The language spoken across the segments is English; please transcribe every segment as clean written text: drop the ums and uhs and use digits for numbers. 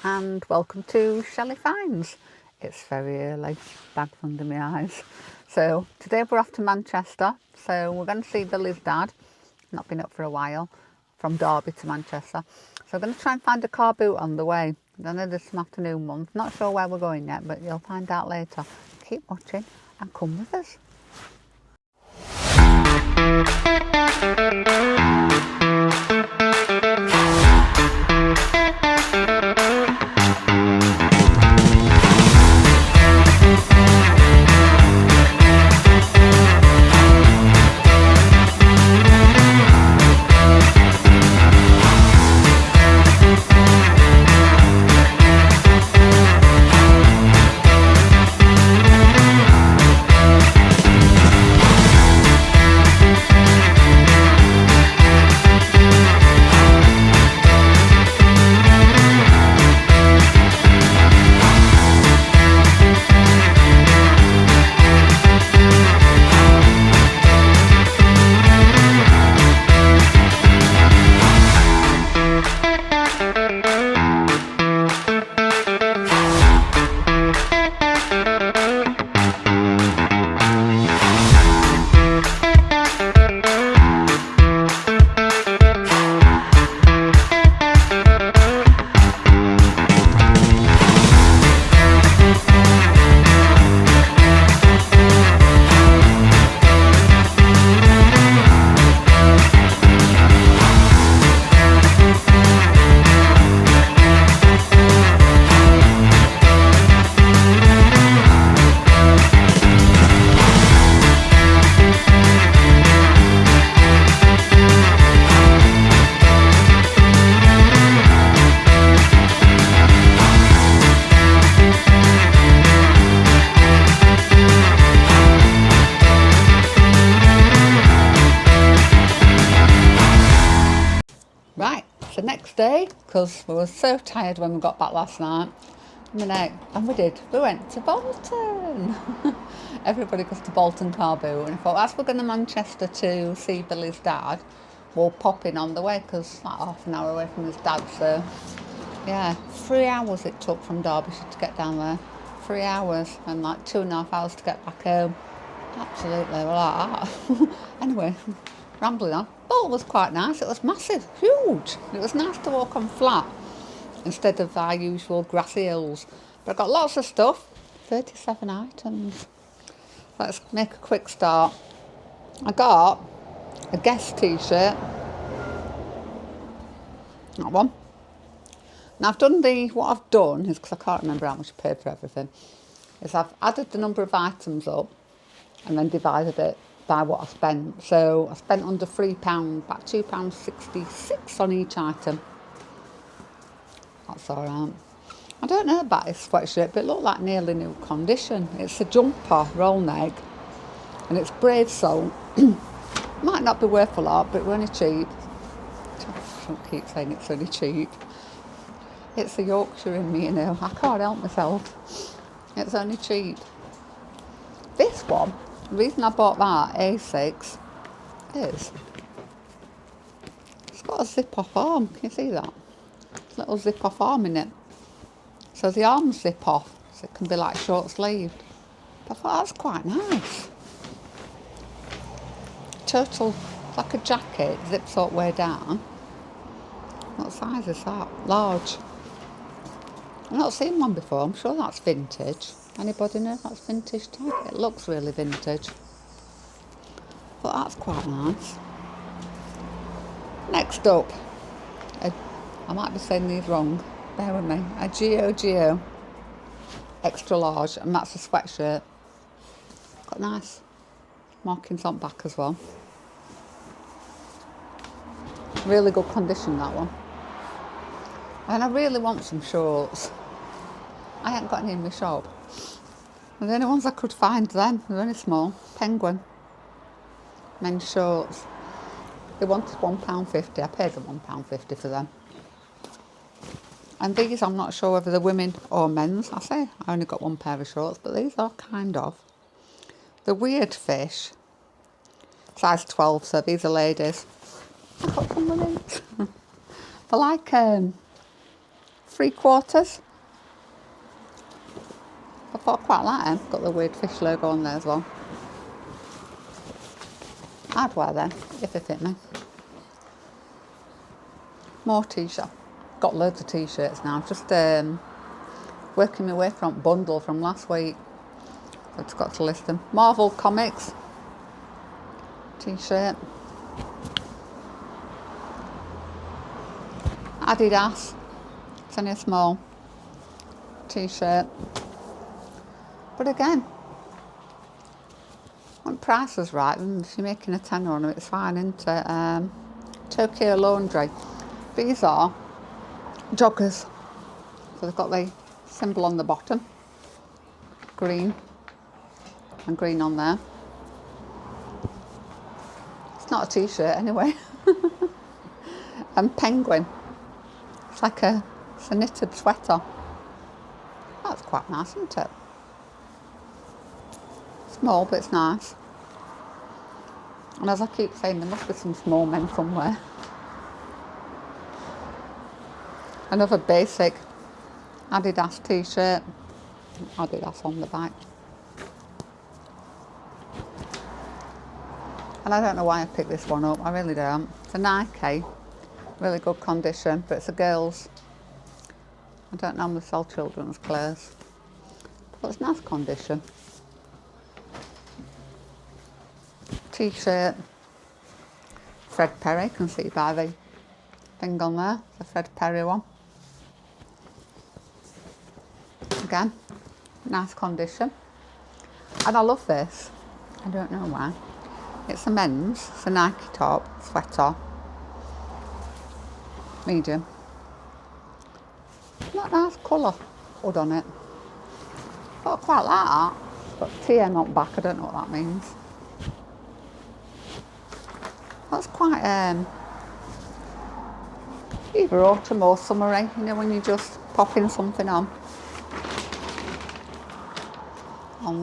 and welcome to Shelley Finds. It's very early, bags under my eyes. So today we're off to Manchester, so we're going to see Billy's dad, not been up for a while, from Derby to Manchester. So we're going to try and find a car boot on the way. I know there's some afternoon ones, not sure where we're going yet, but you'll find out later. Keep watching and come with us. Right, so next day, because we were so tired when we got back last night, and we went to Bolton. Everybody goes to Bolton Carboot, and I thought, as we're going to Manchester to see Billy's dad, we'll pop in on the way, because it's like half an hour away from his dad, so yeah, 3 hours it took from Derbyshire to get down there. 3 hours, and like 2.5 hours to get back home. Absolutely, we're like that. Anyway, rambling on. Bolton was quite nice. It was massive, huge. It was nice to walk on flat instead of our usual grassy hills. But I got lots of stuff, 37 items. Let's make a quick start. I got a Guess t-shirt, that one. Now I've done what I've done is, because I can't remember how much I paid for everything, is I've added the number of items up and then divided it by what I spent. So I spent under £3, about £2.66 on each item. That's alright. I don't know about this sweatshirt, but it looked like nearly new condition. It's a jumper, roll neck, and it's brave sole. Might not be worth a lot, but we're only cheap. I don't keep saying it's only cheap. It's the Yorkshire in me, you know. I can't help myself. It's only cheap. This one, the reason I bought that A6 is it's got a zip-off arm. Can you see that? There's a little zip-off arm in it. So the arms zip off, so it can be like short-sleeved. But I thought that's quite nice. Total, like a jacket, zips all the way down. What size is that? Large. I've not seen one before. I'm sure that's vintage. Anybody know if that's vintage tag? It looks really vintage. But that's quite nice. Next up, I might be saying these wrong. Bear with me. A Geo extra large, and that's a sweatshirt. Got nice markings on back as well. Really good condition, that one. And I really want some shorts. I ain't got any in my shop. And the only ones I could find then were only small. Penguin. Men's shorts. They wanted £1.50. I paid them £1.50 for them. And these, I'm not sure whether they're women or men's. I say I only got one pair of shorts, but these are kind of. The weird fish, size 12, so these are ladies. I got some women's. They're like 3/4. I thought I quite like them. Got the weird fish logo on there as well. I'd wear them if they fit me. More t-shirts. Got loads of t-shirts now. I've just working my way from bundle from last week. I've just got to list them. Marvel Comics t-shirt. Adidas. It's only a small t-shirt. But again, when price is right, if you're making a tenner on them, it's fine, isn't it? Tokyo Laundry. These are joggers. So they've got the symbol on the bottom, green, and green on there. It's not a t-shirt anyway. And penguin. It's like it's a knitted sweater. That's quite nice, isn't it? Small, but it's nice. And as I keep saying, there must be some small men somewhere. Another basic Adidas t-shirt. Adidas on the back. And I don't know why I picked this one up, I really don't. It's a Nike, really good condition, but it's a girl's. I don't normally sell children's clothes, but it's nice condition. T-shirt, Fred Perry, you can see by the thing on there, it's a Fred Perry one. Again, nice condition. And I love this, I don't know why. It's a men's, it's a Nike top, sweater, medium. Not nice colour hood on it. But I quite like that. It's got TM on back, I don't know what that means. That's quite either autumn or summery, you know, when you're just popping something on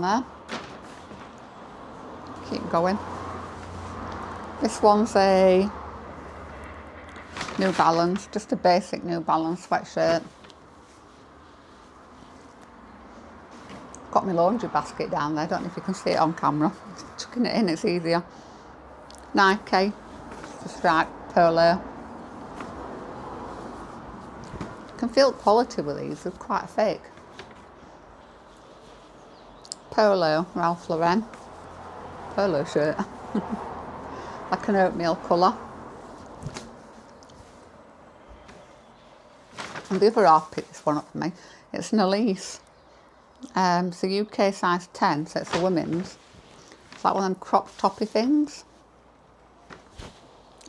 there. Keep going. This one's a New Balance, just a basic New Balance sweatshirt. Got my laundry basket down there, I don't know if you can see it on camera. Chucking it in, it's easier. Nike, just right, polo. You can feel quality with these, they're quite fake. Polo, Ralph Lauren, polo shirt. Like an oatmeal colour. And the other half picked this one up for me. It's an Elise. It's a UK size 10, so it's a women's. It's like one of them crop toppy things.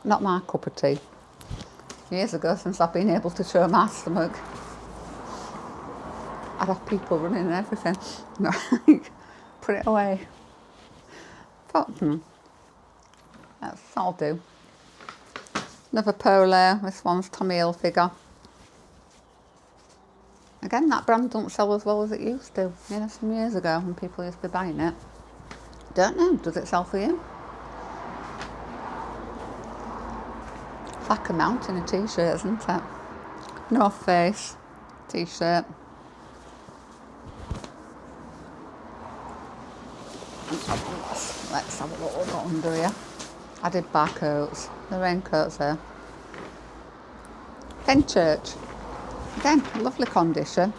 Not my cup of tea. Years ago, since I've been able to show my stomach, I'd have people running and everything. Put it away. But, that'll do. Another polo. This one's Tommy Hilfiger. Again, that brand don't sell as well as it used to. You know, some years ago when people used to be buying it. Don't know, does it sell for you? It's like a mountain of t-shirts, isn't it? North Face t-shirt. Let's have a look what we've got under here. I did buy coats. The raincoats there. Fenchurch. Again, lovely condition.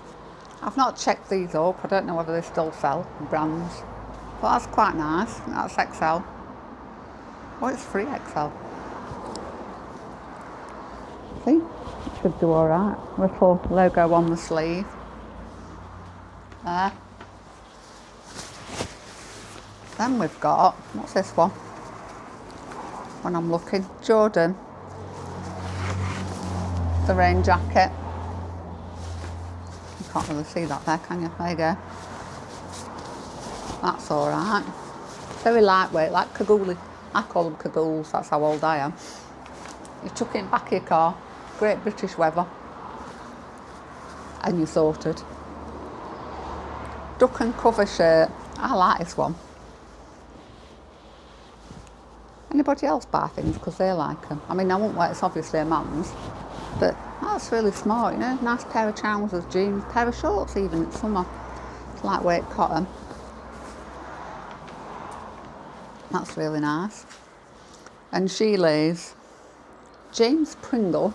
I've not checked these up. I don't know whether they still sell brands. But that's quite nice. That's XL. Oh, it's 3XL. See? It should do alright. Little logo on the sleeve. There. Then we've got, what's this one? When I'm looking, Jordan. The rain jacket. You can't really see that there, can you? There you go. That's alright. Very lightweight, like cagouli. I call them cagoules, that's how old I am. You chuck it in the back of your car, great British weather, and you're sorted. Duck and cover shirt. I like this one. Anybody else buy things because they like them? I mean, I won't wear it's obviously a man's, but I that's really smart, you know. Nice pair of trousers, jeans, pair of shorts even in summer. It's lightweight cotton. That's really nice. And Shelley's James Pringle.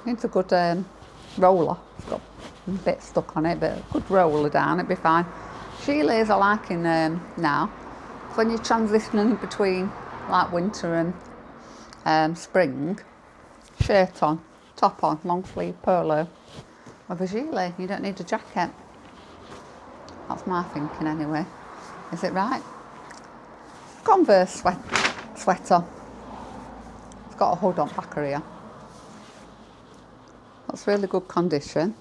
Needs a good roller. It's got a bit stuck on it, but a good roller down, it'd be fine. Shelley's I like in now. When you're transitioning between like winter and spring, shirt on, top on, long sleeve polo with a gilet. You don't need a jacket. That's my thinking anyway. Is it right? Converse sweater. It's got a hood on back here. That's really good condition.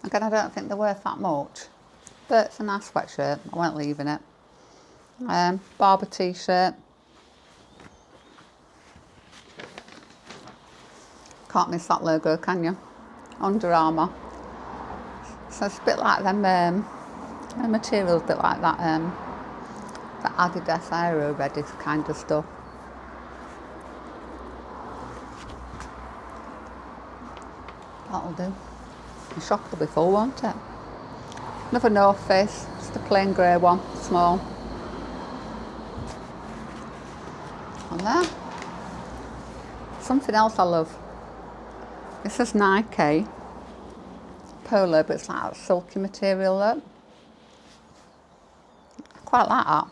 Again, I don't think they're worth that much, but it's a nice sweatshirt. I won't leaving it. Barber t-shirt. Can't miss that logo, can you? Under Armour. So it's a bit like them, the material's a bit like that, that Adidas Aero Ready kind of stuff. That'll do. The shop will be full, won't it? Another North Face, just a plain grey one, small. And there. Something else I love. This is Nike polo, but it's like a silky material look. I quite like that.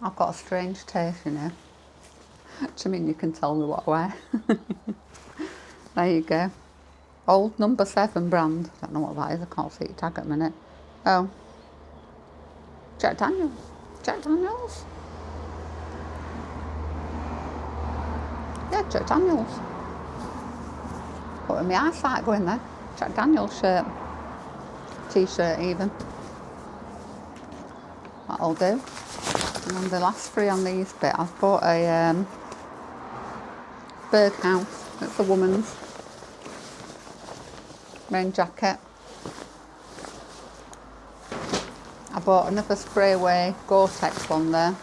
I've got a strange taste, you know. Do you mean you can tell me what I wear? There you go. Old number 7 brand. I don't know what that is. I can't see it tag at the minute. Oh. Jack Daniels. Jack Daniels? Yeah, Jack Daniels. Putting my eyesight going there. Jack Daniels shirt. T-shirt even. That'll do. And then the last 3 on these bit, I've bought a Berghaus. It's a woman's rain jacket. I bought another Sprayway Gore-Tex one there.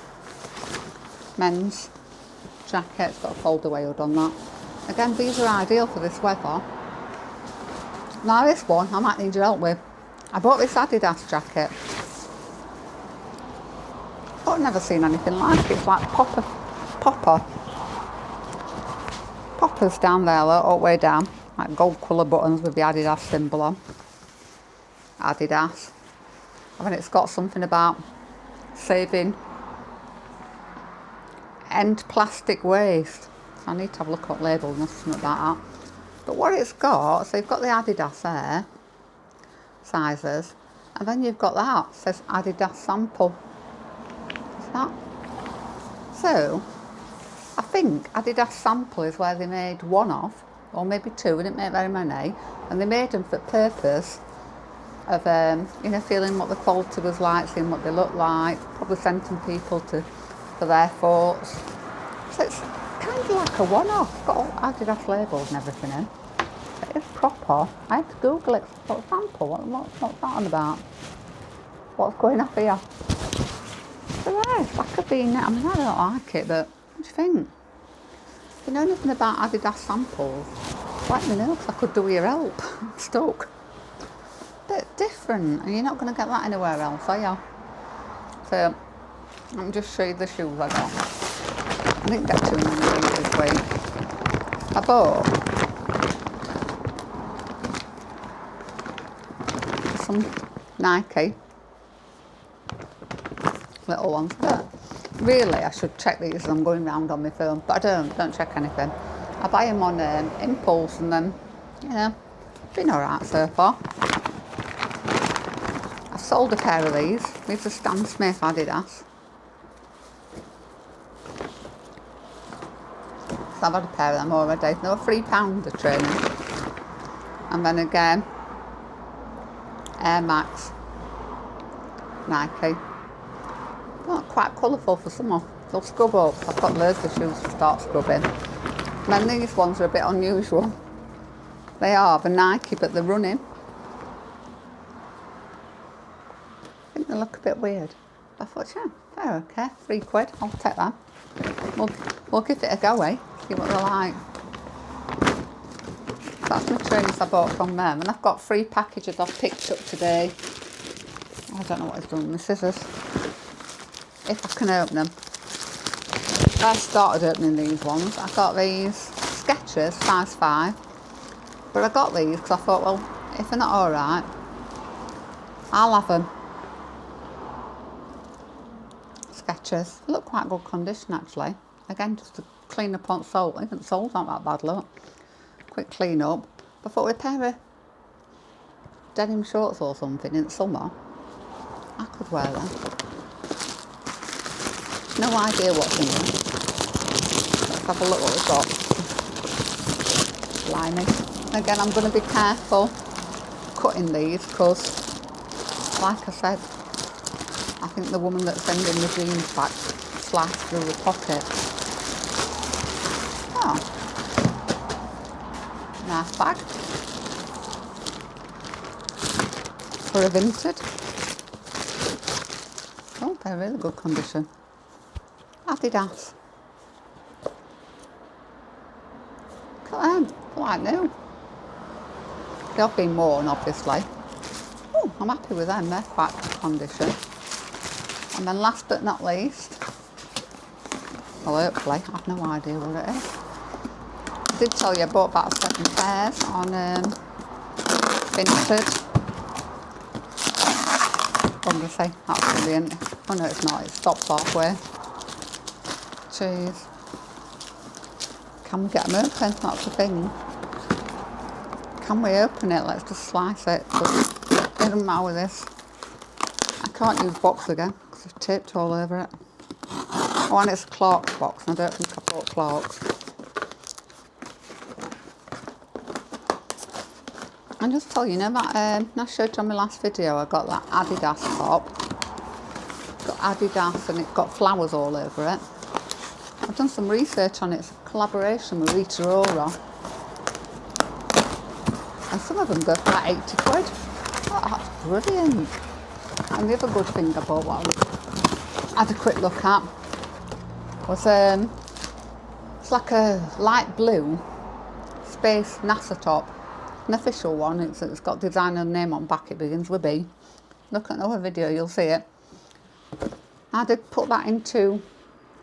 Men's jacket. It's got a fold-away hood on that. Again, these are ideal for this weather. Now this one, I might need your help with. I bought this Adidas jacket. I've never seen anything like it. It's like poppers down there, all the way down, like gold colour buttons with the Adidas symbol on. Adidas. I mean, it's got something about saving end plastic waste. So I need to have a look at label and something about that. But what it's got, so you've got the Adidas there, sizes, and then you've got that, it says Adidas sample. That. So, I think Adidas sample is where they made one of, or maybe 2, they didn't make very many, and they made them for the purpose of, you know, feeling what the quality was like, seeing what they looked like, probably sending people for their thoughts. So it's kind of like a one-off, got all Adidas labels and everything in. It is proper. I had to Google it, what sample, what's that on about? What's going off here? So there, it's like a V-neck. I mean, I don't like it, but what do you think? If you know anything about Adidas samples, let me know, because I could do with your help. I'm stuck. Bit different, and you're not going to get that anywhere else, are you? So, let me just show you the shoes I got. I didn't get too many of these this week. I bought some Nike little ones, but really I should check these as I'm going round on my phone, but I don't check anything. I buy them on impulse, and then, you know, been alright so far. I've sold a pair of these. These are Stan Smith Adidas. So I've had a pair of them already. They were £3 a training. And then again, Air Max Nike. Not quite colourful for summer. They'll scrub up. I've got loads of shoes to start scrubbing. And then these ones are a bit unusual. They are the Nike, but they're running. I think they look a bit weird. I thought But yeah, they're okay. £3, I'll take them. We'll give it a go, eh? See what they're like. That's my trainers I bought from them, and I've got 3 packages I've picked up today. I don't know what it's done with my scissors. If I can open them. I started opening these ones. I got these Skechers, size 5. But I got these because I thought, well, if they're not alright, I'll have them. Skechers. They look quite good condition actually. Again, just to clean up on sole. Even the soles aren't that bad, look. Quick clean up. But I thought with a pair of denim shorts or something in the summer, I could wear them. No idea what's in them. Let's have a look what we've got. Blimey. Again, I'm going to be careful cutting these because, like I said, I think the woman that's sending the jeans back sliced through the pocket. Oh. Nice bag. For a vintage. Oh, they're really good condition. Adidas. Look at them, like new. They've been worn, obviously. Oh, I'm happy with them, they're quite good condition. And then last but not least, well hopefully, I've no idea what it is. I did tell you I bought about 7 pairs on Vinted. I'm going to say, that's brilliant. Oh no it's not, it stopped halfway. Jeez. Can we get them open? That's the thing. Can we open it? Let's just slice it. But it doesn't matter with this. I can't use box again because I've taped all over it. Oh, and it's a Clark's box, and I don't think I bought Clark's. I'll just tell you, that I showed you on my last video, I got that Adidas top. It's got Adidas and it's got flowers all over it. I've done some research on it. It's a collaboration with Rita Ora. And some of them go for like £80. Oh, that's brilliant. And the other good thing I bought, what I had a quick look at, was it's like a light blue space NASA top. An official one. It's got designer name on back. It begins with B. Look at another video, you'll see it. I did put that into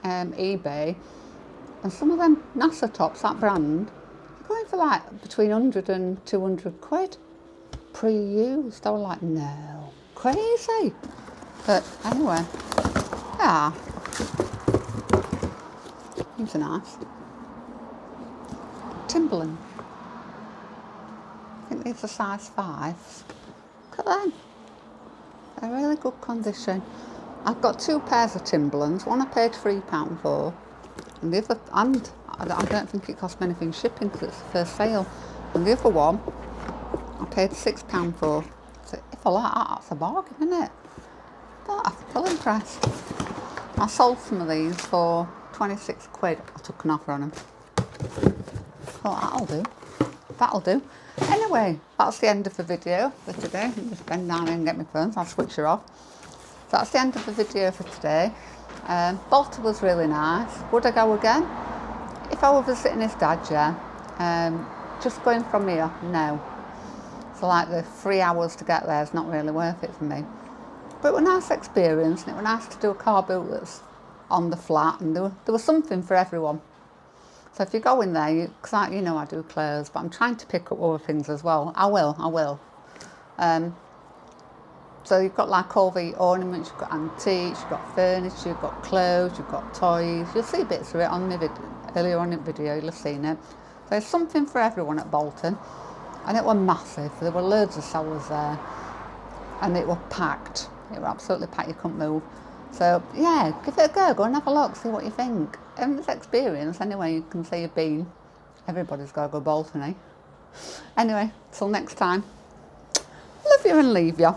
eBay, and some of them NASA tops, that brand, are going for like between 100 and 200 quid pre-used. I was like, no, crazy. But anyway, yeah, these are nice. Timberland. I think these are size 5s. Look at them. They're really good condition. I've got 2 pairs of Timberlands. One I paid £3 for, and the other, and I don't think it cost me anything shipping because it's the first sale. And the other one I paid £6 for. So if I like that, that's a bargain, isn't it? But I'm still impressed. I sold some of these for 26 quid. I took an offer on them. Oh, that'll do. That'll do. Anyway, that's the end of the video for today. Let me just bend down and get my phone, so I'll switch her off. So that's the end of the video for today. Bolton was really nice. Would I go again? If I were visiting his dad, yeah. Just going from here, no. So like the 3 hours to get there is not really worth it for me. But it was a nice experience, and it was nice to do a car boot that's on the flat, and there was something for everyone. So if you go in there, because you know I do clothes, but I'm trying to pick up other things as well. I will. So you've got like all the ornaments, you've got antiques, you've got furniture, you've got clothes, you've got toys. You'll see bits of it on my earlier on in the video, you'll have seen it. So there's something for everyone at Bolton. And it was massive. There were loads of sellers there. And it was packed. It was absolutely packed, you couldn't move. So yeah, give it a go and have a look, see what you think. It's experience anyway, you can say you've been. Everybody's got to go Bolton, eh? Anyway, till next time. Love you and leave you.